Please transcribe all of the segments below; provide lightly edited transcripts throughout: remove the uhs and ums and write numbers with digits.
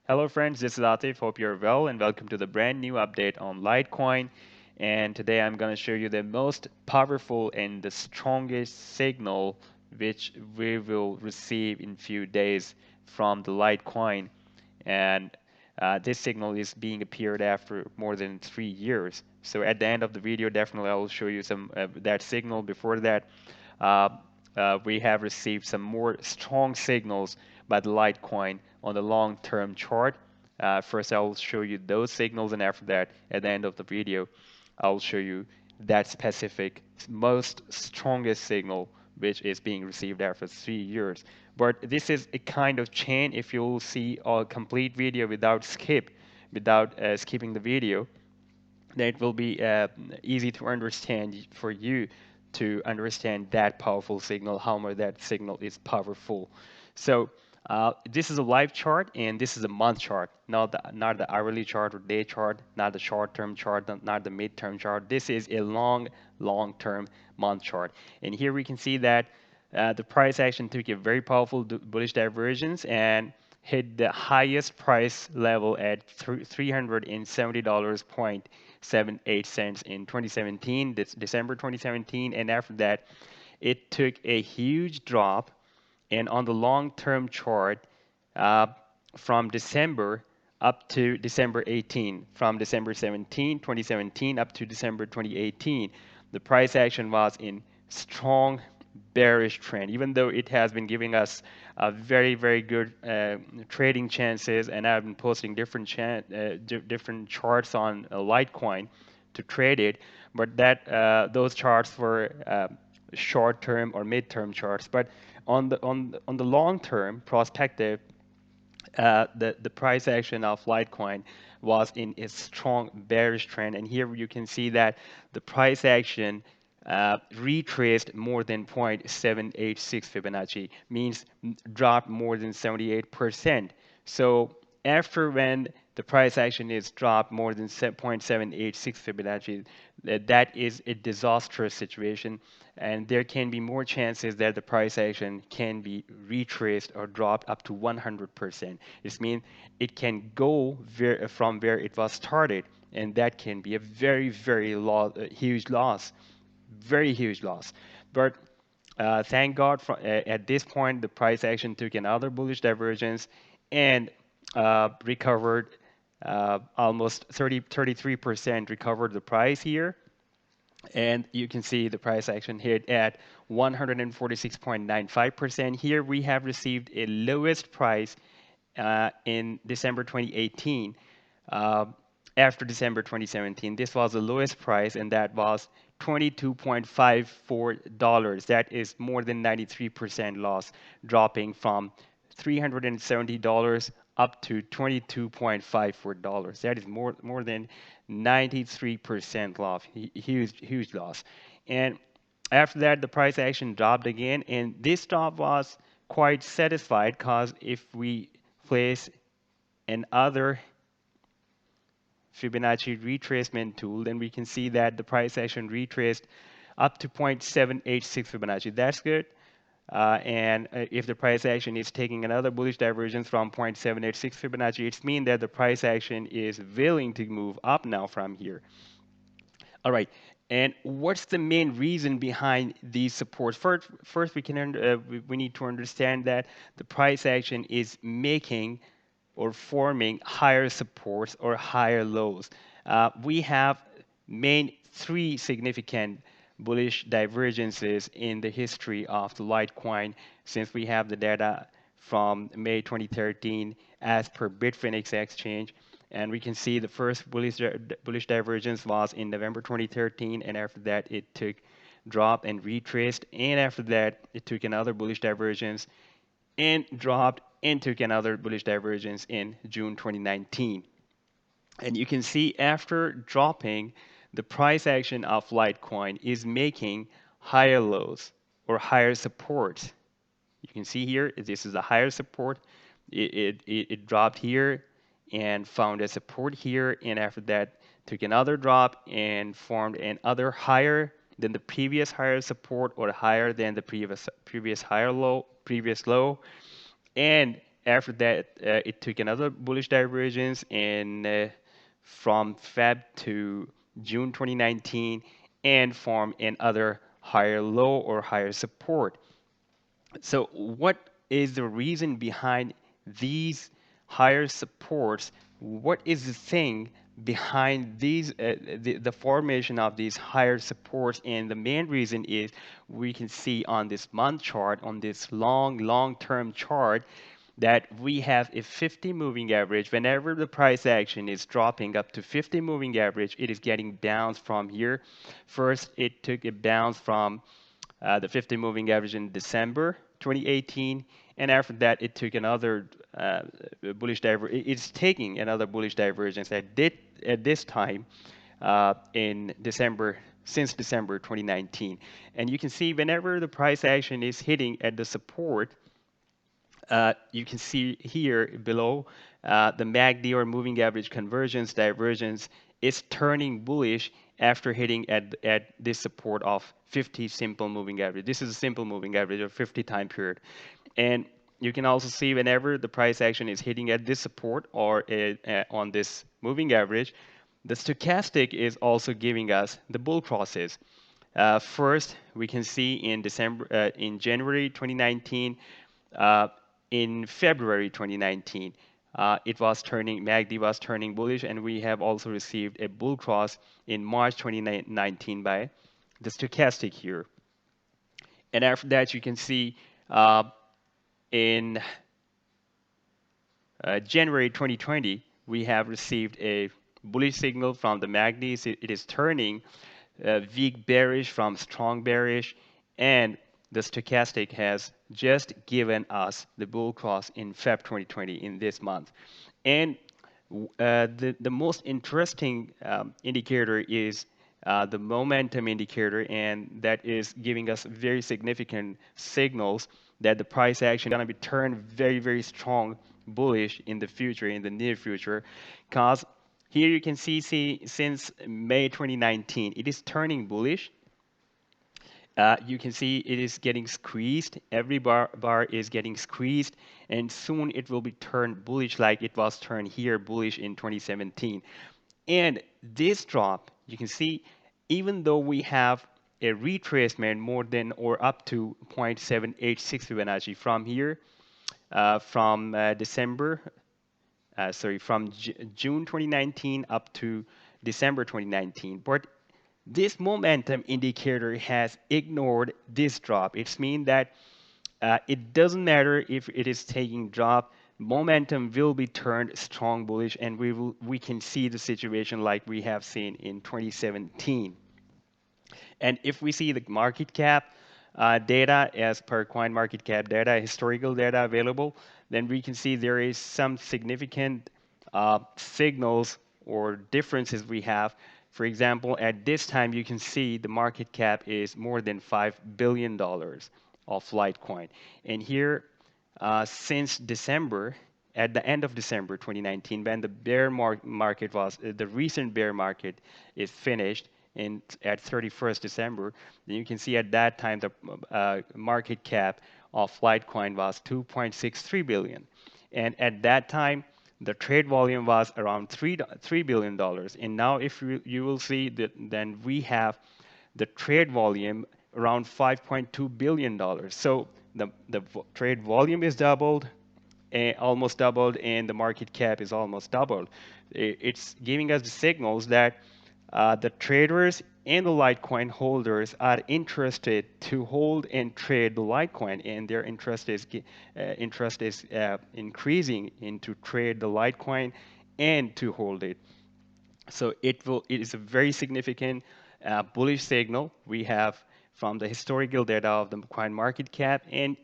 Hello friends, this is Atif. Hope you're well and welcome to the brand new update on Litecoin. And today I'm going to show you the most powerful and the strongest signal which we will receive in few days from the Litecoin. And this signal is being appeared after more than 3 years. So at the end of the video, definitely I will show you some that signal. Before that, uh, we have received some more strong signals by the Litecoin on the long-term chart. First, I will show you those signals, and after that, at the end of the video, I will show you that specific most strongest signal which is being received after 3 years. But this is a kind of chain. If you'll see a complete video without skipping the video, then it will be easy to understand for you to understand that powerful signal, how much that signal is powerful. So this is a live chart and this is a month chart, not the hourly chart or day chart, not the short-term chart, not the mid-term chart. This is a long-term month chart. And here we can see that the price action took a very powerful bullish divergence and hit the highest price level at $370.78 in 2017, December 2017, and after that, it took a huge drop. And on the long-term chart, uh, from December up to December 18, from December 17, 2017 up to December 2018, the price action was in strong bearish trend, even though it has been giving us a very good trading chances, and I've been posting different charts on Litecoin to trade it, but that those charts were short-term or mid-term charts. But on the long-term perspective, the price action of Litecoin was in a strong bearish trend, and here you can see that the price action retraced more than 0.786 Fibonacci, means dropped more than 78%. So after when the price action is dropped more than 0.786 Fibonacci, that is a disastrous situation, and there can be more chances that the price action can be retraced or dropped up to 100%. This means it can go from where it was started, and that can be a huge loss, very huge loss. But thank God at this point, the price action took another bullish divergence and recovered almost 33% recovered the price here. And you can see the price action hit at 146.95%. Here we have received a lowest price in December 2018. Uh, After December 2017, this was the lowest price, and that was $22.54. That is more than 93% loss, dropping from $370 up to $22.54. That is more than 93% loss, huge loss. And after that, the price action dropped again, and this drop was quite satisfied because if we place another Fibonacci retracement tool, then we can see that the price action retraced up to 0.786 Fibonacci. That's good. And if the price action is taking another bullish divergence from 0.786 Fibonacci, it means that the price action is willing to move up now from here. All right. And what's the main reason behind these supports? First we need to understand that the price action is making or forming higher supports or higher lows. We have main three significant bullish divergences in the history of the Litecoin since we have the data from May 2013 as per Bitfinex exchange. And we can see the first bullish divergence was in November 2013, and after that it took drop and retraced, and after that it took another bullish divergence and dropped and took another bullish divergence in June 2019. And you can see after dropping, the price action of Litecoin is making higher lows or higher supports. You can see here, this is a higher support. It dropped here and found a support here, and after that took another drop and formed another higher than the previous higher support or higher than the previous higher low, previous low, and After that, it took another bullish divergence from Feb to June 2019 and formed another higher low or higher support. So what is the reason behind these higher supports? What is the thing behind the formation of these higher supports? And the main reason is we can see on this month chart, on this long-term chart, that we have a 50 moving average. Whenever the price action is dropping up to 50 moving average, it is getting bounced from here. First, it took a bounce from the 50 moving average in December 2018, and after that, it took another bullish divergence. It's taking another bullish divergence at this time in December, since December 2019. And you can see whenever the price action is hitting at the support, you can see here below the MACD or moving average convergence divergence is turning bullish after hitting at this support of 50 simple moving average. This is a simple moving average of 50 time period. And you can also see whenever the price action is hitting at this support or on this moving average, the stochastic is also giving us the bull crosses. First, we can see in January 2019, uh, in February 2019, MACD was turning bullish, and we have also received a bull cross in March 2019 by the stochastic here. And after that, you can see in January 2020, we have received a bullish signal from the MACD. It is turning weak bearish from strong bearish, and the stochastic has just given us the bull cross in Feb 2020 in this month. And the most interesting indicator is the momentum indicator, and that is giving us very significant signals that the price action is going to be turned very strong bullish in the future, in the near future, because here you can see since May 2019, it is turning bullish. You can see it is getting squeezed. Every bar is getting squeezed, and soon it will be turned bullish like it was turned here bullish in 2017. And this drop, you can see, even though we have a retracement more than or up to 0.786 Fibonacci from here, from June 2019 up to December 2019. But this momentum indicator has ignored this drop. It means that it doesn't matter if it is taking drop, momentum will be turned strong bullish, and we can see the situation like we have seen in 2017. And if we see the market cap data as per coin market cap data, historical data available, then we can see there is some significant signals or differences we have. For example, at this time, you can see the market cap is more than $5 billion of Litecoin. And here, since December, at the end of December 2019, when the market was, the recent bear market is finished, at 31st December, then you can see at that time the market cap of Litecoin was 2.63 billion, and at that time the trade volume was around $3 billion. And now, if you will see that, then we have the trade volume around $5.2 billion. So the trade volume is doubled, almost doubled, and the market cap is almost doubled. It's giving us the signals that the traders and the Litecoin holders are interested to hold and trade the Litecoin, and their interest is increasing into trade the Litecoin and to hold it. So it is a very significant bullish signal we have from the historical data of the coin market cap, and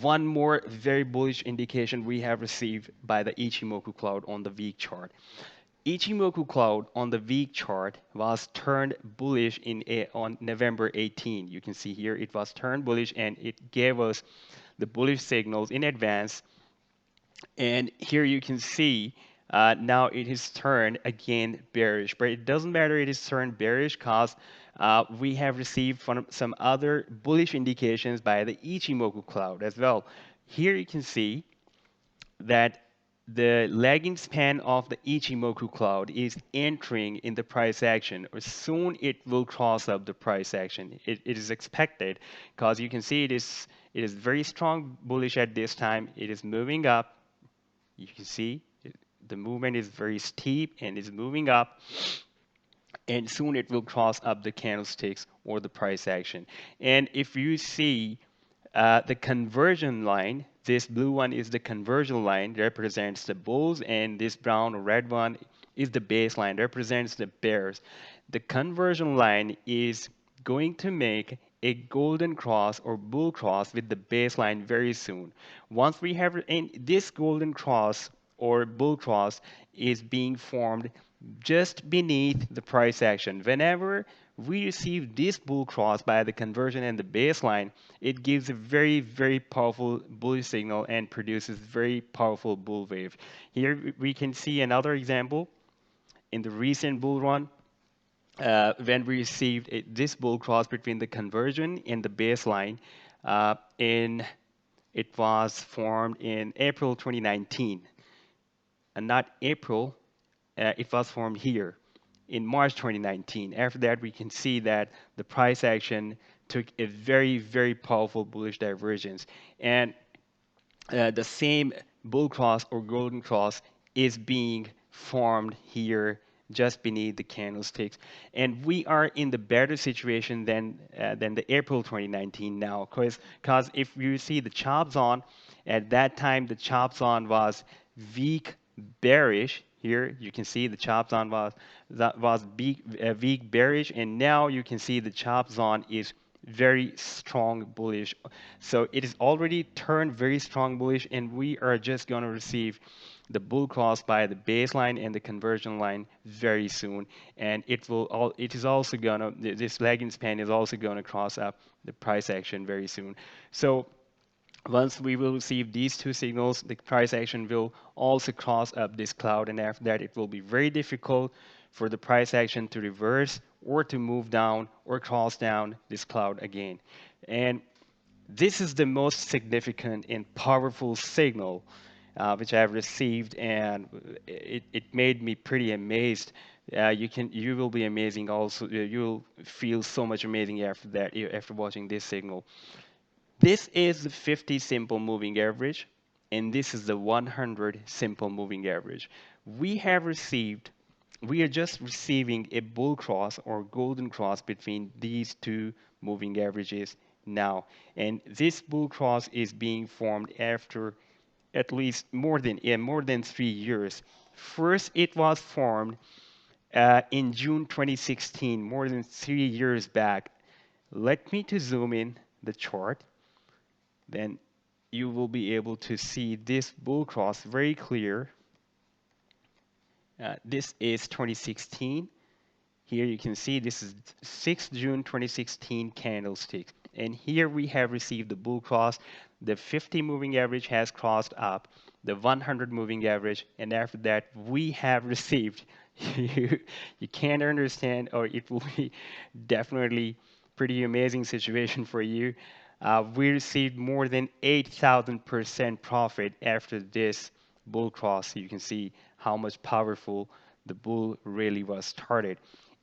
one more very bullish indication we have received by the Ichimoku Cloud on the week chart. Ichimoku Cloud on the week chart was turned bullish on November 18. You can see here it was turned bullish, and it gave us the bullish signals in advance. And here you can see now it is turned again bearish. But it doesn't matter it is turned bearish, because we have received some other bullish indications by the Ichimoku Cloud as well. Here you can see that the lagging span of the Ichimoku Cloud is entering in the price action, or soon it will cross up the price action. It is expected because you can see it is very strong bullish at this time. It is moving up. You can see the movement is very steep and is moving up, and soon it will cross up the candlesticks or the price action. And if you see the conversion line, this blue one is the conversion line, represents the bulls, and this brown or red one is the baseline, represents the bears. The conversion line is going to make a golden cross or bull cross with the baseline very soon. Once we have, and this golden cross or bull cross is being formed just beneath the price action. Whenever we receive this bull cross by the conversion and the baseline, it gives a very, very powerful bullish signal and produces very powerful bull wave. Here we can see another example in the recent bull run. When we received this bull cross between the conversion and the baseline, in it was formed in April 2019, and not April. It was formed here in March 2019. After that, we can see that the price action took a very, very powerful bullish divergence. And the same bull cross or golden cross is being formed here just beneath the candlesticks, and we are in the better situation than the April 2019 now, because if you see the chops on, at that time the chops on was weak bearish. Here you can see the chops on was weak bearish, and now you can see the chops on is very strong bullish. So it is already turned very strong bullish, and we are just going to receive the bull cross by the baseline and the conversion line very soon. And it is also gonna, this lagging span is also going to cross up the price action very soon. So once we will receive these two signals, the price action will also cross up this cloud, and after that it will be very difficult for the price action to reverse or to move down or cross down this cloud again. And this is the most significant and powerful signal which I have received, and it made me pretty amazed. You will be amazing also. You'll feel so much amazing after that, after watching this signal. This is the 50 simple moving average, and this is the 100 simple moving average. We have received, we are just receiving a bull cross or golden cross between these two moving averages now. And this bull cross is being formed after at least more than 3 years. First, it was formed in June 2016, more than 3 years back. Let me to zoom in the chart, then you will be able to see this bull cross very clear. This is 2016. Here you can see this is 6 June 2016 candlestick. And here we have received the bull cross. The 50 moving average has crossed up the 100 moving average. And after that, we have received, you can't understand, or it will be definitely pretty amazing situation for you. We received more than 8,000% profit after this bull cross. You can see how much powerful the bull really was started.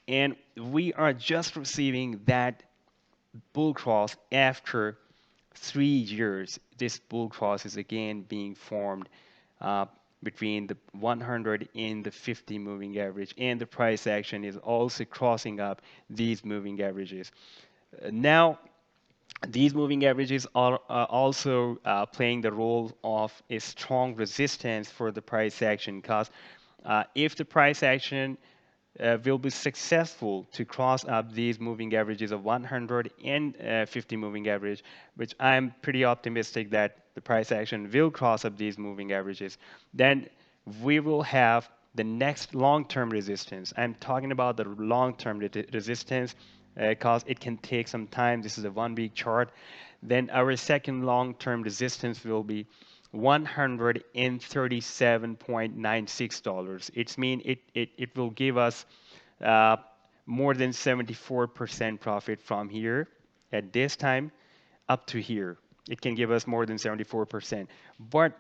And we are just receiving that bull cross after 3 years. This bull cross is again being formed between the 100 and the 50 moving average, and the price action is also crossing up these moving averages. Now, these moving averages are also playing the role of a strong resistance for the price action, because if the price action will be successful to cross up these moving averages of 100 and 50 moving average, which I'm pretty optimistic that the price action will cross up these moving averages, then we will have the next long-term resistance. I'm talking about the long-term resistance because it can take some time. This is a 1 week chart. Then our second long-term resistance will be $137.96. It will give us uh, more than 74% profit from here at this time up to here. It can give us more than 74%. But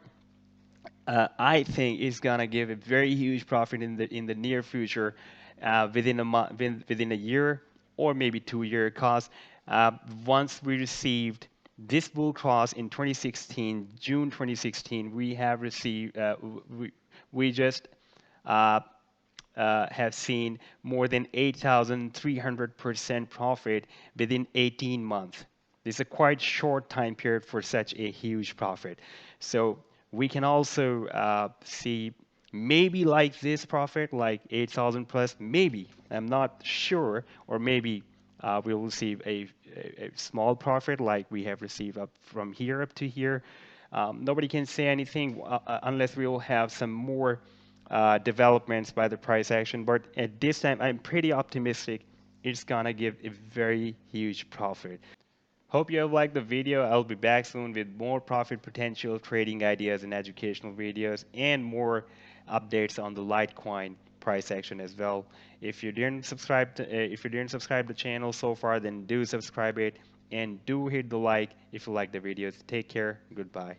I think it's gonna give a very huge profit in the near future, within a month, within a year or maybe 2 year. Cause uh, once we received this bull cross in 2016, June 2016, we have received we just uh, have seen more than 8,300% profit within 18 months. This is a quite short time period for such a huge profit. So we can also see maybe like this profit, like 8,000 plus, maybe, I'm not sure, or maybe we'll receive a small profit like we have received up from here up to here. Nobody can say anything unless we will have some more developments by the price action. But at this time, I'm pretty optimistic it's gonna give a very huge profit. Hope you have liked the video. I'll be back soon with more profit potential, trading ideas, and educational videos, and more updates on the Litecoin price action as well. If you didn't subscribe the channel so far, then do subscribe it and do hit the like if you like the videos. Take care. Goodbye.